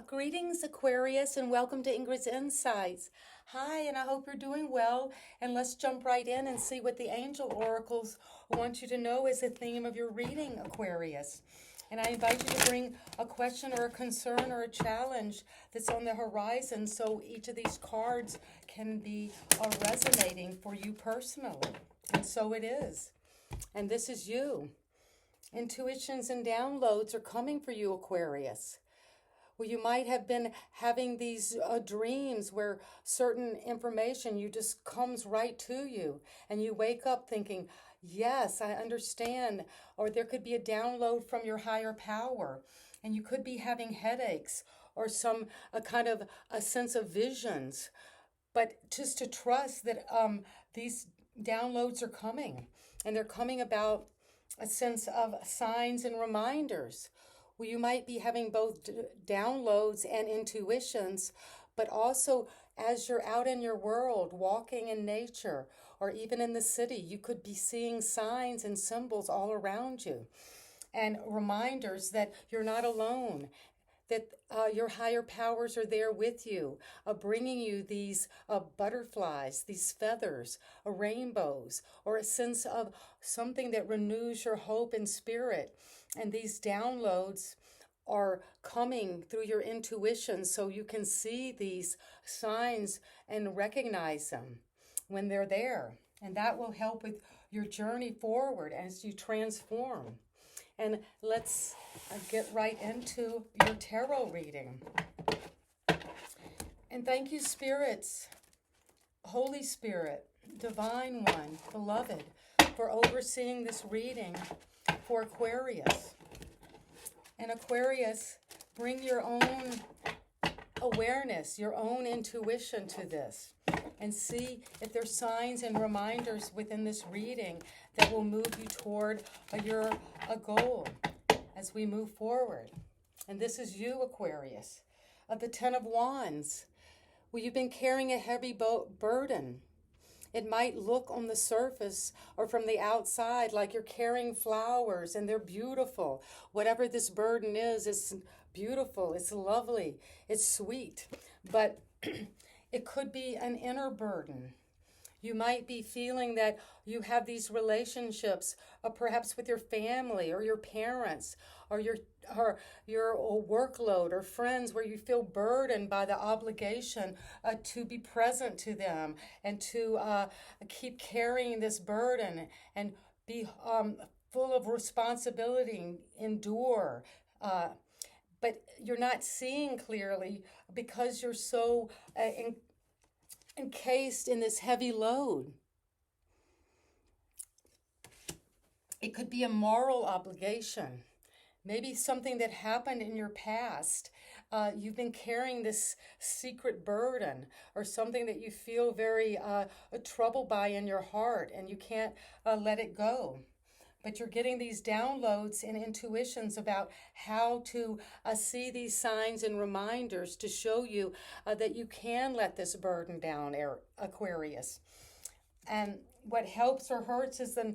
Greetings, Aquarius, and welcome to Ingrid's Insights. Hi, and I hope you're doing well. And let's jump right in and see what the angel oracles want you to know is the theme of your reading, Aquarius. And I invite you to bring a question or a concern or a challenge that's on the horizon so each of these cards can be resonating for you personally. And so it is. And this is you. Intuitions and downloads are coming for you, Aquarius. Well, you might have been having these dreams where certain information you just comes right to you, and you wake up thinking, "Yes, I understand." Or there could be a download from your higher power, and you could be having headaches or some a kind of a sense of visions. But just to trust that these downloads are coming, and they're coming about a sense of signs and reminders. Well, you might be having both downloads and intuitions, but also as you're out in your world, walking in nature, or even in the city, you could be seeing signs and symbols all around you and reminders that you're not alone, that your higher powers are there with you, bringing you these butterflies, these feathers, rainbows, or a sense of something that renews your hope and spirit. And these downloads are coming through your intuition so you can see these signs and recognize them when they're there. And that will help with your journey forward as you transform. And let's get right into your tarot reading. And thank you, spirits, Holy Spirit, Divine One, Beloved, for overseeing this reading for Aquarius. And Aquarius, bring your own awareness, your own intuition to this, and see if there's signs and reminders within this reading that will move you toward your goal as we move forward. And this is you, Aquarius, of the Ten of Wands. Well, you've been carrying a heavy burden. It might look on the surface or from the outside like you're carrying flowers and they're beautiful. Whatever this burden is, it's beautiful, it's lovely, it's sweet. But it could be an inner burden. You might be feeling that you have these relationships, perhaps with your family or your parents or your workload or friends, where you feel burdened by the obligation to be present to them and to keep carrying this burden and be full of responsibility, endure. But you're not seeing clearly because you're so encased in this heavy load. It could be a moral obligation, maybe something that happened in your past. You've been carrying this secret burden or something that you feel very troubled by in your heart, and you can't let it go. But you're getting these downloads and intuitions about how to see these signs and reminders to show you that you can let this burden down, Aquarius. And what helps or hurts is a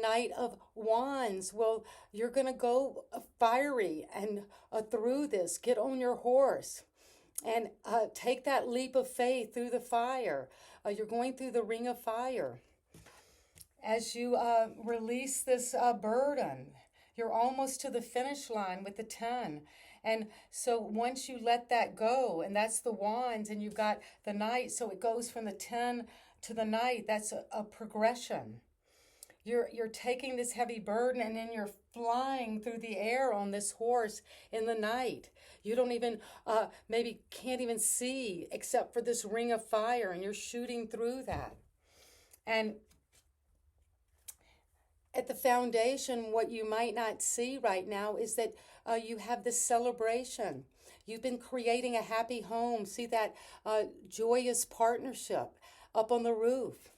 Knight of Wands. Well, you're going to go fiery and through this. Get on your horse and take that leap of faith through the fire. You're going through the ring of fire. As you release this burden, you're almost to the finish line with the 10. And so once you let that go, and that's the wands, and you've got the knight, so it goes from the 10 to the knight. That's a progression. You're taking this heavy burden, and then you're flying through the air on this horse in the night. You don't even, maybe can't even see except for this ring of fire, and you're shooting through that. And at the foundation, what you might not see right now is that you have this celebration. You've been creating a happy home. See that joyous partnership up on the roof.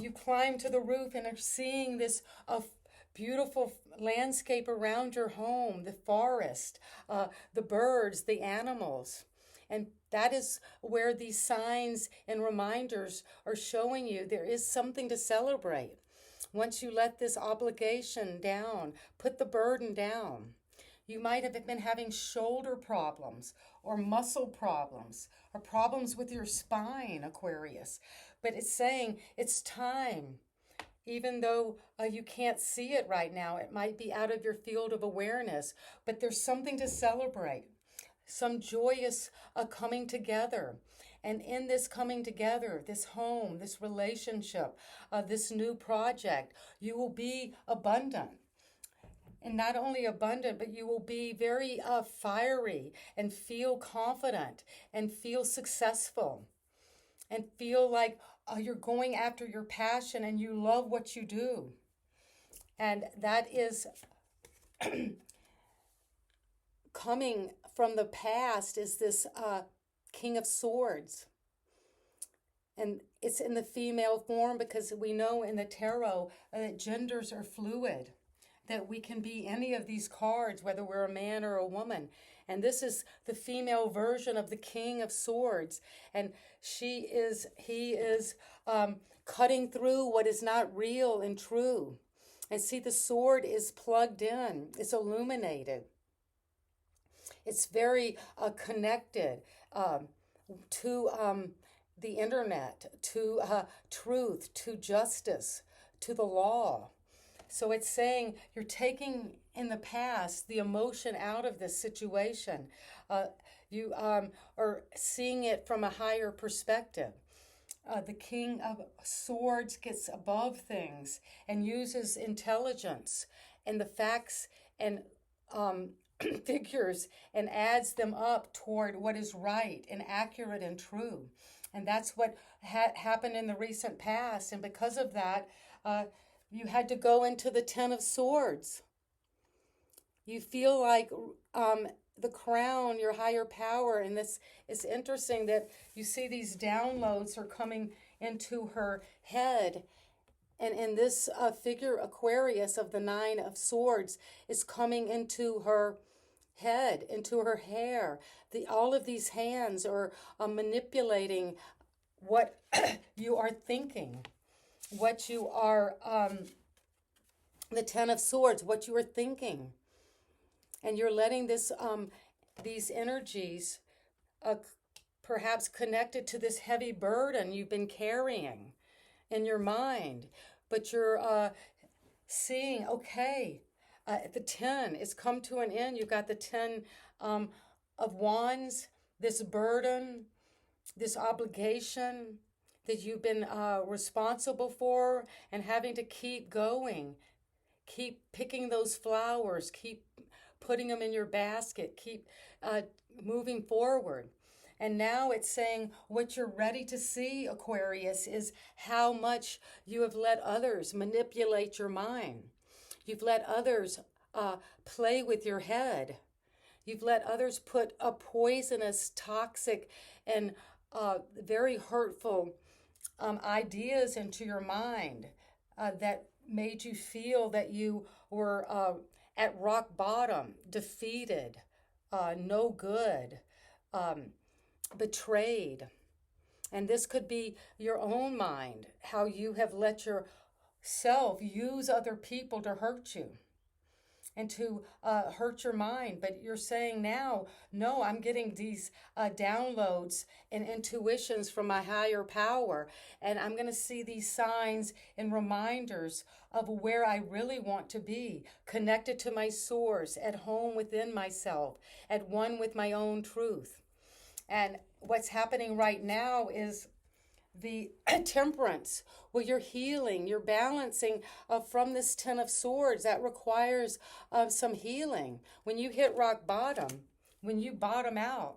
You climb to the roof and are seeing this beautiful landscape around your home, the forest, the birds, the animals. And that is where these signs and reminders are showing you there is something to celebrate. Once you let this obligation down, put the burden down, You might have been having shoulder problems or muscle problems or problems with your spine, Aquarius. But it's saying it's time. Even though you can't see it right now, it might be out of your field of awareness, but there's something to celebrate, some joyous coming together. And in this coming together, this home, this relationship, this new project, you will be abundant. And not only abundant, but you will be very fiery and feel confident and feel successful and feel like you're going after your passion and you love what you do. And that is coming from the past is this King of Swords. And it's in the female form because we know in the tarot that genders are fluid, that we can be any of these cards, whether we're a man or a woman. And this is the female version of the King of Swords. And he is cutting through what is not real and true. And see, the sword is plugged in, it's illuminated. It's very connected to the internet, to truth, to justice, to the law. So it's saying you're taking in the past the emotion out of this situation. You are seeing it from a higher perspective. The King of Swords gets above things and uses intelligence and the facts and figures and adds them up toward what is right and accurate and true. And that's what happened in the recent past. And because of that, you had to go into the Ten of Swords. You feel like the crown, your higher power, and this is interesting that you see these downloads are coming into her head. And in this figure, Aquarius of the Nine of Swords is coming into her head, into her hair. All of these hands are manipulating what you are thinking, what you are, the Ten of Swords, what you are thinking. And you're letting this, these energies perhaps connected to this heavy burden you've been carrying in your mind. But you're seeing, okay, the 10 is come to an end. You've got the 10 of Wands, this burden, this obligation that you've been responsible for and having to keep going. Keep picking those flowers, keep putting them in your basket, keep moving forward. And now it's saying what you're ready to see, Aquarius, is how much you have let others manipulate your mind. You've let others play with your head. You've let others put a poisonous, toxic, and very hurtful ideas into your mind that made you feel that you were at rock bottom, defeated, no good, betrayed. And this could be your own mind, how you have let yourself use other people to hurt you and to hurt your mind. But you're saying now, no, I'm getting these downloads and intuitions from my higher power, and I'm going to see these signs and reminders of where I really want to be, connected to my source, at home within myself, at one with my own truth. And what's happening right now is the temperance, where you're healing, you're balancing from this Ten of Swords. That requires some healing. When you hit rock bottom, when you bottom out,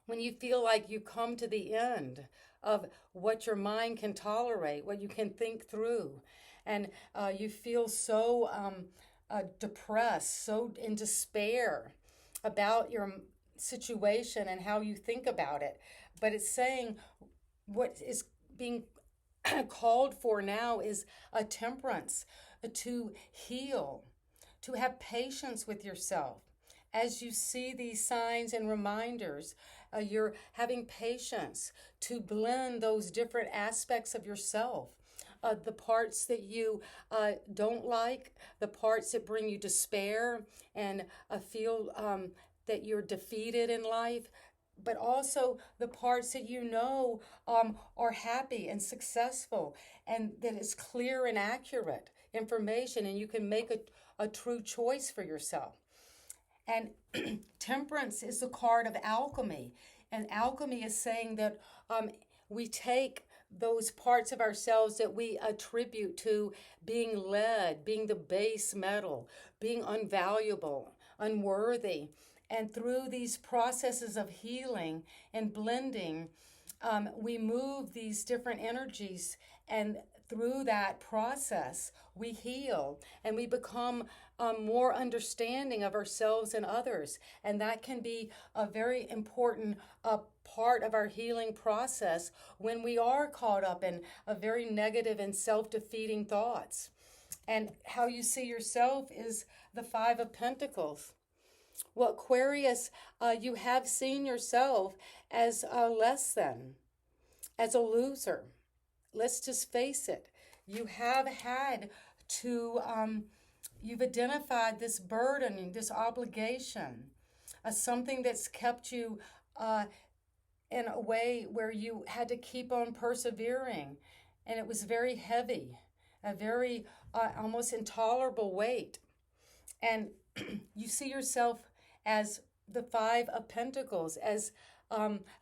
when you feel like you come to the end of what your mind can tolerate, what you can think through, and you feel so depressed, so in despair about your situation and how you think about it. But it's saying what is being called for now is a temperance, to heal, to have patience with yourself. As you see these signs and reminders, you're having patience to blend those different aspects of yourself, the parts that you don't like, the parts that bring you despair and feel that you're defeated in life, but also the parts that you know are happy and successful, and that is clear and accurate information, and you can make a true choice for yourself. And temperance is the card of alchemy. And alchemy is saying that we take those parts of ourselves that we attribute to being lead, being the base metal, being unvaluable, unworthy. And through these processes of healing and blending, we move these different energies, and through that process, we heal and we become more understanding of ourselves and others. And that can be a very important part of our healing process when we are caught up in a very negative and self-defeating thoughts. And how you see yourself is the Five of Pentacles. Well, Aquarius, you have seen yourself as less than, as a loser. Let's just face it. You have had to, you've identified this burden, this obligation, something that's kept you in a way where you had to keep on persevering. And it was very heavy, a very almost intolerable weight. And you see yourself as the Five of Pentacles, as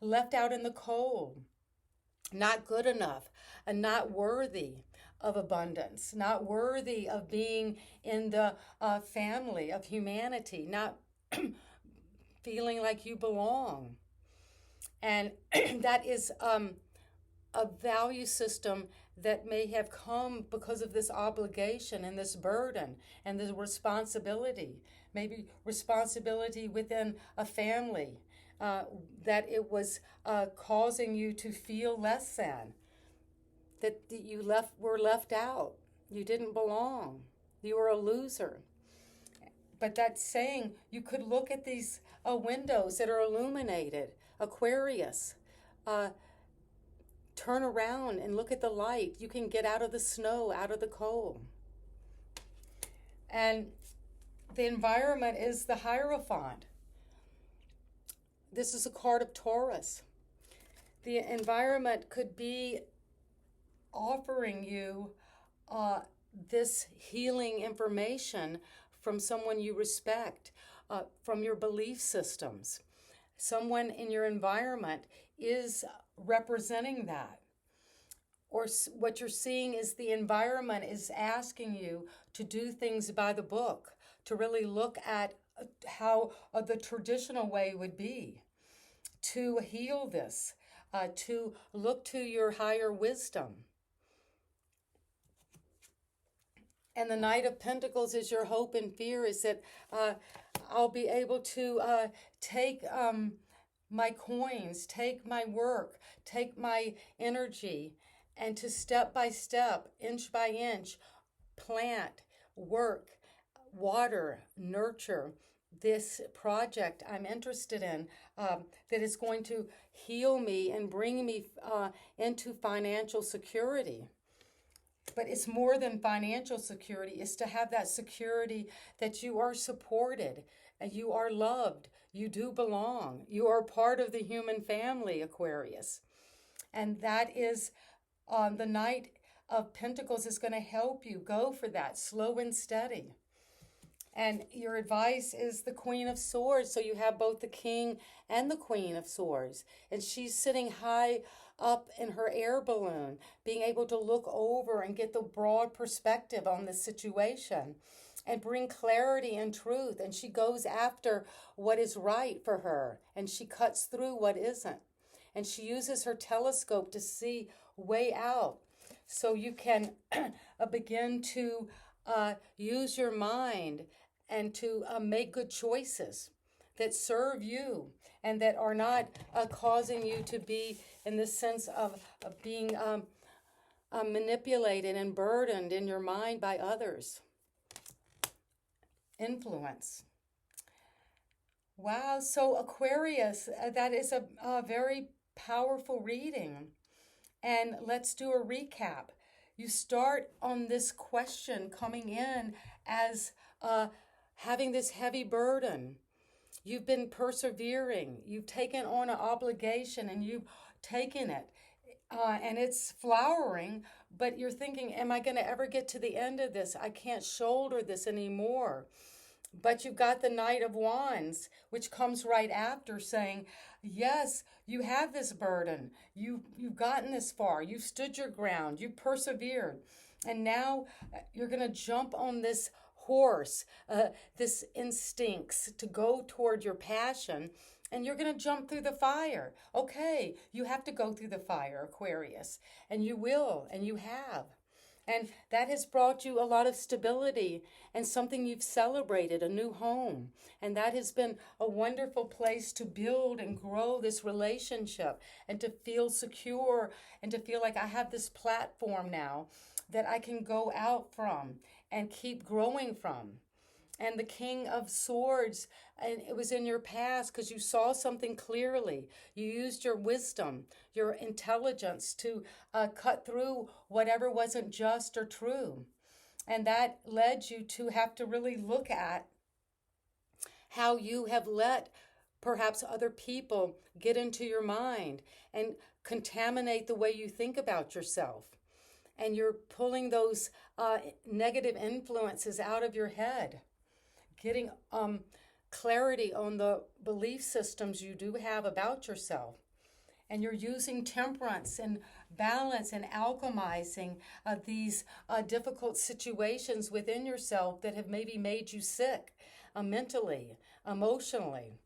left out in the cold, not good enough, and not worthy of abundance, not worthy of being in the family of humanity, not feeling like you belong. And that is a value system that may have come because of this obligation and this burden and this responsibility, maybe responsibility within a family, that it was causing you to feel less than, that you were left out, you didn't belong, you were a loser. But that's saying you could look at these windows that are illuminated, Aquarius, turn around and look at the light. You can get out of the snow, out of the cold. And the environment is the Hierophant. This is a card of Taurus. The environment could be offering you this healing information from someone you respect, from your belief systems. Someone in your environment is representing that. Or what you're seeing is the environment is asking you to do things by the book, to really look at how the traditional way would be, to heal this, to look to your higher wisdom. And the Knight of Pentacles is your hope and fear, is that I'll be able to take my coins, take my work, take my energy, and to step by step, inch by inch, plant, work, water, nurture this project I'm interested in, that is going to heal me and bring me into financial security. But it's more than financial security. It's to have that security that you are supported and you are loved. You do belong. You are part of the human family, Aquarius. And that is the Knight of Pentacles is going to help you go for that, slow and steady. And your advice is the Queen of Swords. So you have both the King and the Queen of Swords. And she's sitting high up in her air balloon, being able to look over and get the broad perspective on the situation and bring clarity and truth. And she goes after what is right for her, and she cuts through what isn't. And she uses her telescope to see way out. So you can begin to use your mind and to make good choices that serve you and that are not causing you to be in the sense of being manipulated and burdened in your mind by others. Influence. Wow, so Aquarius, that is a very powerful reading. And let's do a recap. you start on this question coming in as having this heavy burden. You've been persevering. You've taken on an obligation and you've taken it. And it's flowering, but you're thinking, am I going to ever get to the end of this? I can't shoulder this anymore. But you've got the Knight of Wands, which comes right after, saying, yes, you have this burden. You've gotten this far. You've stood your ground. You've persevered. And now you're going to jump on this horse, this instincts to go toward your passion, and you're going to jump through the fire. Okay, you have to go through the fire, Aquarius, and you will, and you have. And that has brought you a lot of stability and something you've celebrated, a new home. And that has been a wonderful place to build and grow this relationship and to feel secure and to feel like I have this platform now that I can go out from and keep growing from. And the King of Swords, and it was in your past because you saw something clearly. You used your wisdom, your intelligence to cut through whatever wasn't just or true. And that led you to have to really look at how you have let perhaps other people get into your mind and contaminate the way you think about yourself. And you're pulling those negative influences out of your head, getting clarity on the belief systems you do have about yourself. And you're using temperance and balance and alchemizing these difficult situations within yourself that have maybe made you sick mentally, emotionally,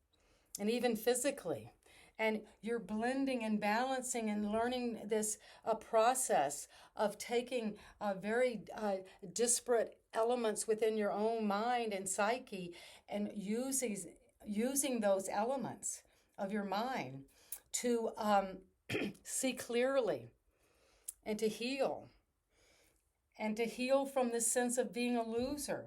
and even physically. And you're blending and balancing and learning this process of taking very disparate elements within your own mind and psyche and using those elements of your mind to see clearly and to heal. And to heal from this sense of being a loser,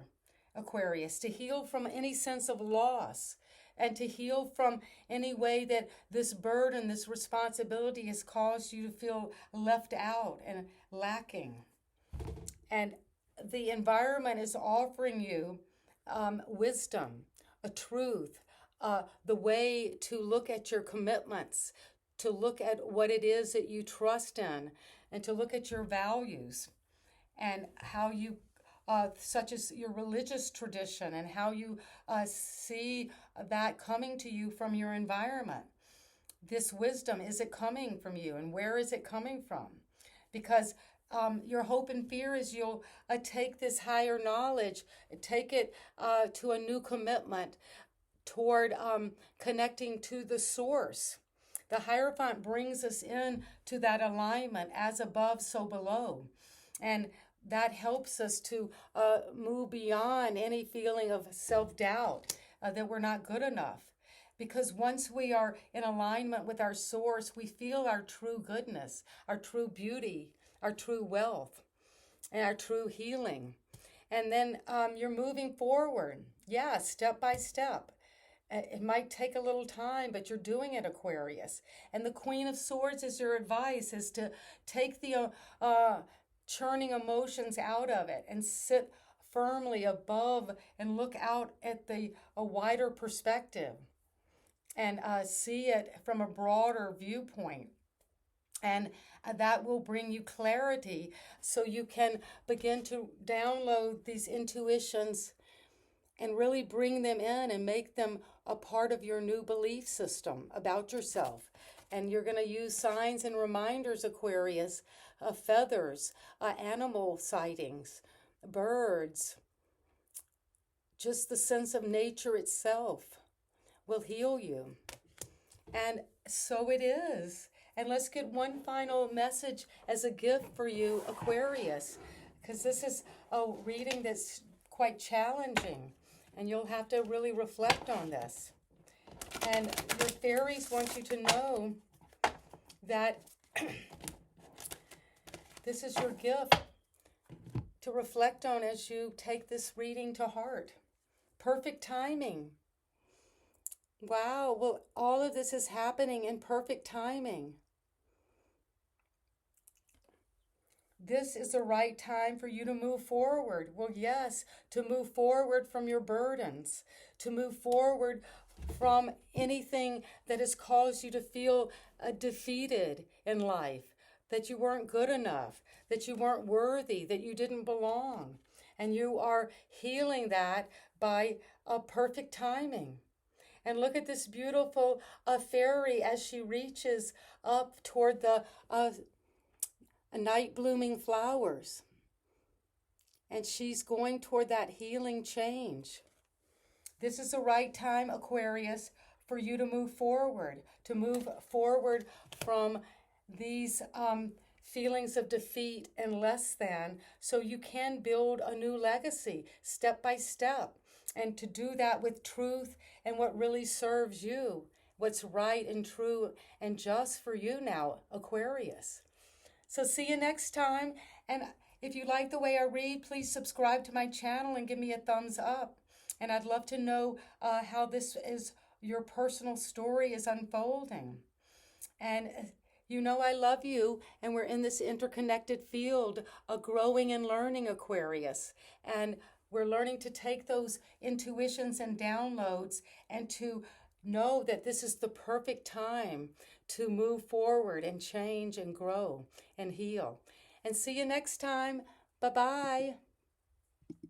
Aquarius, to heal from any sense of loss, and to heal from any way that this burden, this responsibility has caused you to feel left out and lacking. And the environment is offering you wisdom, a truth, the way to look at your commitments, to look at what it is that you trust in, and to look at your values and how you such as your religious tradition and how you see that coming to you from your environment. This wisdom, is it coming from you, and where is it coming from? Because your hope and fear is you'll take this higher knowledge, take it to a new commitment toward connecting to the source. The Hierophant brings us in to that alignment, as above, so below. And that helps us to move beyond any feeling of self-doubt that we're not good enough. Because once we are in alignment with our source, we feel our true goodness, our true beauty, our true wealth, and our true healing. And then you're moving forward, step by step. It might take a little time, but you're doing it, Aquarius. And the Queen of Swords is your advice, is to take the churning emotions out of it and sit firmly above and look out at a wider perspective and see it from a broader viewpoint. And that will bring you clarity so you can begin to download these intuitions and really bring them in and make them a part of your new belief system about yourself. And you're going to use signs and reminders, Aquarius, feathers, animal sightings, birds. Just the sense of nature itself will heal you. And so it is. And let's get one final message as a gift for you, Aquarius, because this is a reading that's quite challenging, and you'll have to really reflect on this. And your fairies want you to know that this is your gift to reflect on as you take this reading to heart. Perfect timing. Wow, well, all of this is happening in perfect timing. This is the right time for you to move forward. Well, yes, to move forward from your burdens, to move forward from anything that has caused you to feel defeated in life, that you weren't good enough, that you weren't worthy, that you didn't belong. And you are healing that by a perfect timing. And look at this beautiful fairy as she reaches up toward the night blooming flowers. And she's going toward that healing change. This is the right time, Aquarius, for you to move forward from these feelings of defeat and less than, so you can build a new legacy step by step. And to do that with truth and what really serves you, what's right and true and just for you now, Aquarius. So see you next time. And if you like the way I read, please subscribe to my channel and give me a thumbs up. And I'd love to know how this is your personal story is unfolding. And you know I love you, and we're in this interconnected field of growing and learning, Aquarius. And we're learning to take those intuitions and downloads and to know that this is the perfect time to move forward and change and grow and heal. And see you next time. Bye-bye.